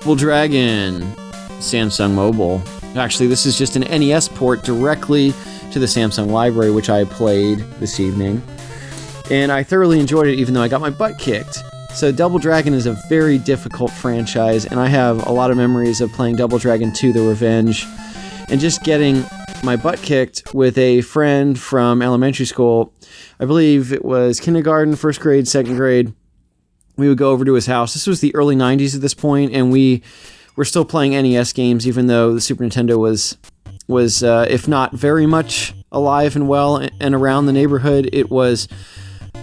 Double Dragon, Samsung Mobile. Actually, this is just an NES port directly to the Samsung library, which I played this evening. And I thoroughly enjoyed it, even though I got my butt kicked. So Double Dragon is a very difficult franchise, and I have a lot of memories of playing Double Dragon 2: The Revenge, and just getting my butt kicked with a friend from elementary school. I believe it was kindergarten, first grade, second grade. We would go over to his house. This was the early 90s at this point, and we were still playing NES games, even though the Super Nintendo was if not very much alive and well and around the neighborhood, it was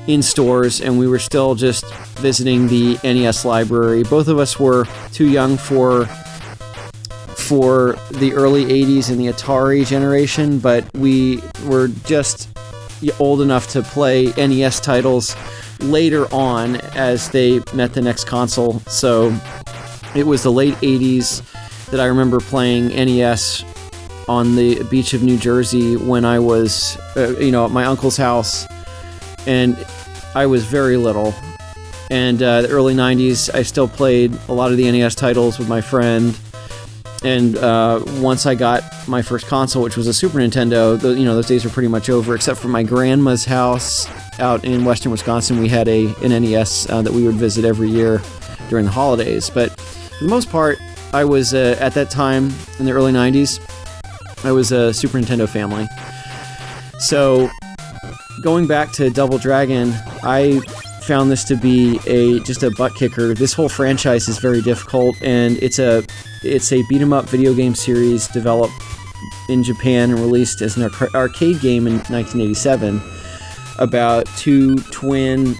in stores, and we were still just visiting the NES library. Both of us were too young for the early 80s and the Atari generation, but we were just old enough to play NES titles later on as they met the next console. So it was the late 80s that I remember playing NES on the beach of New Jersey when I was, at my uncle's house, and I was very little. And the early 90s, I still played a lot of the NES titles with my friend. And once I got my first console, which was a Super Nintendo, those days were pretty much over, except for my grandma's house out in western Wisconsin. We had an NES that we would visit every year during the holidays. But for the most part, I was, at that time, in the early 90s, I was a Super Nintendo family. So, going back to Double Dragon, I found this to be just a butt kicker. This whole franchise is very difficult, and it's a beat 'em up video game series developed in Japan and released as an arcade game in 1987 about two twin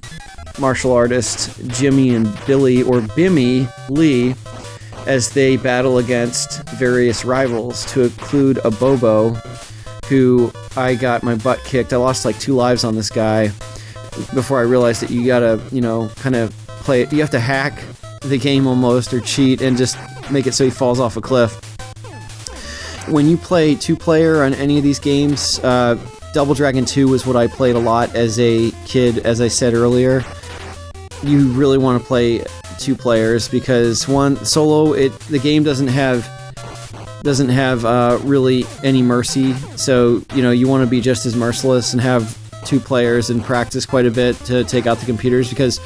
martial artists, Jimmy and Billy, or Bimmy Lee, as they battle against various rivals, to include a Bobo, who I got my butt kicked. I lost like 2 lives on this guy before I realized that you gotta, kind of play it. You have to hack the game almost, or cheat, and just make it so he falls off a cliff. When you play 2-player on any of these games, Double Dragon 2 was what I played a lot as a kid, as I said earlier. You really want to play 2 players because one solo, the game doesn't have really any mercy. So you want to be just as merciless and have 2 players and practice quite a bit to take out the computers, because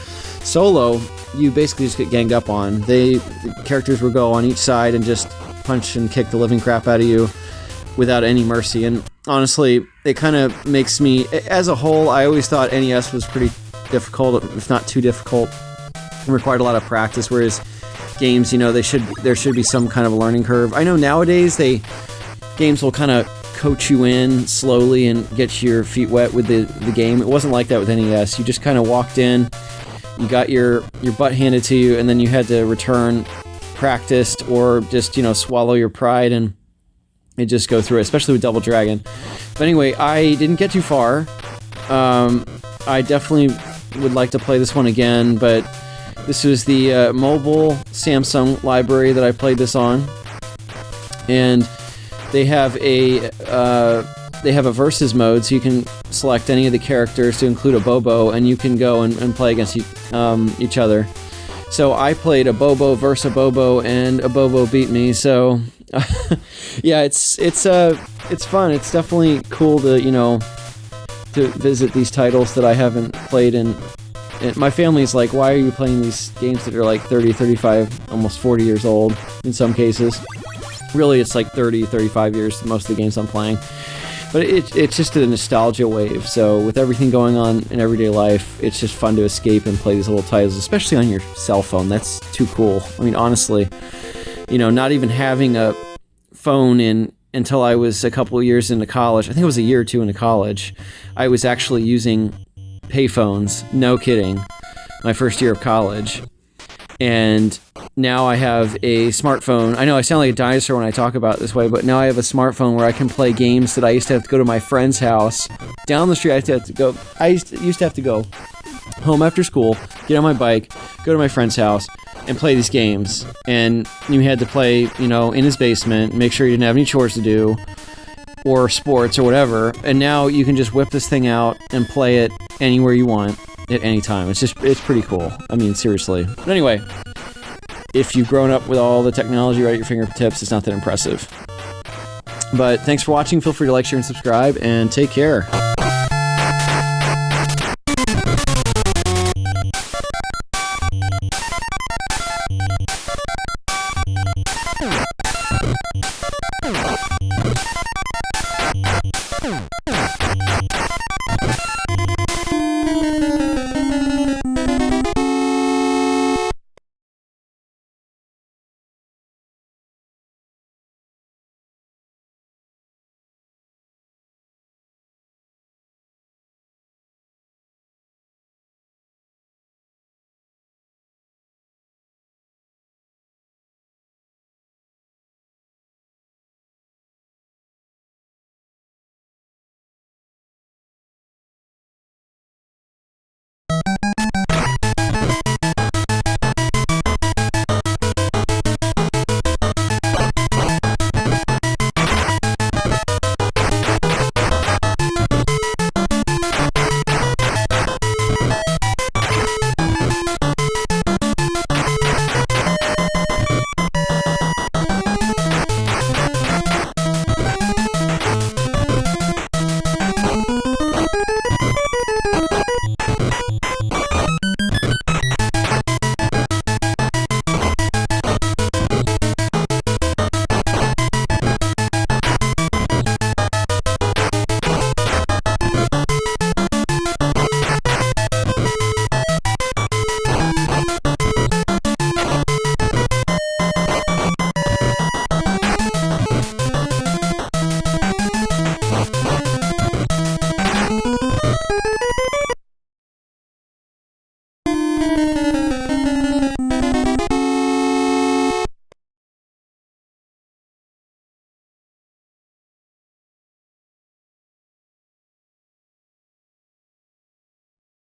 solo you basically just get ganged up on. The characters will go on each side and just punch and kick the living crap out of you without any mercy. And honestly, it kind of makes me, as a whole, I always thought NES was pretty difficult, if not too difficult. It required a lot of practice, whereas games, there should be some kind of a learning curve. I know nowadays games will kind of coach you in slowly and get your feet wet with the game. It wasn't like that with NES. You just kind of walked in, you got your butt handed to you, and then you had to return practiced or just, swallow your pride and just go through it, especially with Double Dragon. But anyway, I didn't get too far. I definitely would like to play this one again, but this was the mobile Samsung library that I played this on, and they have a versus mode, so you can select any of the characters to include a Bobo, and you can go and play against each other. So I played a Bobo versus a Bobo, and a Bobo beat me. So yeah, it's fun. It's definitely cool to visit these titles that I haven't played in. And my family's like, why are you playing these games that are like 30, 35, almost 40 years old in some cases? Really, it's like 30, 35 years, most of the games I'm playing. But it's just a nostalgia wave. So with everything going on in everyday life, it's just fun to escape and play these little titles, especially on your cell phone. That's too cool. I mean, honestly, not even having a phone until I was a couple of years into college. I think it was a year or two into college. I was actually using payphones, no kidding, my first year of college. And now I have a smartphone. I know I sound like a dinosaur when I talk about it this way, but now I have a smartphone where I can play games that I used to have to go to my friend's house. Down the street, I used to have to go home after school, get on my bike, go to my friend's house, and play these games. And you had to play, in his basement, make sure you didn't have any chores to do, or sports or whatever. And now you can just whip this thing out and play it anywhere you want at any time. It's pretty cool. I mean, seriously. But anyway, if you've grown up with all the technology right at your fingertips, it's not that impressive. But thanks for watching. Feel free to like, share, and subscribe, and take care.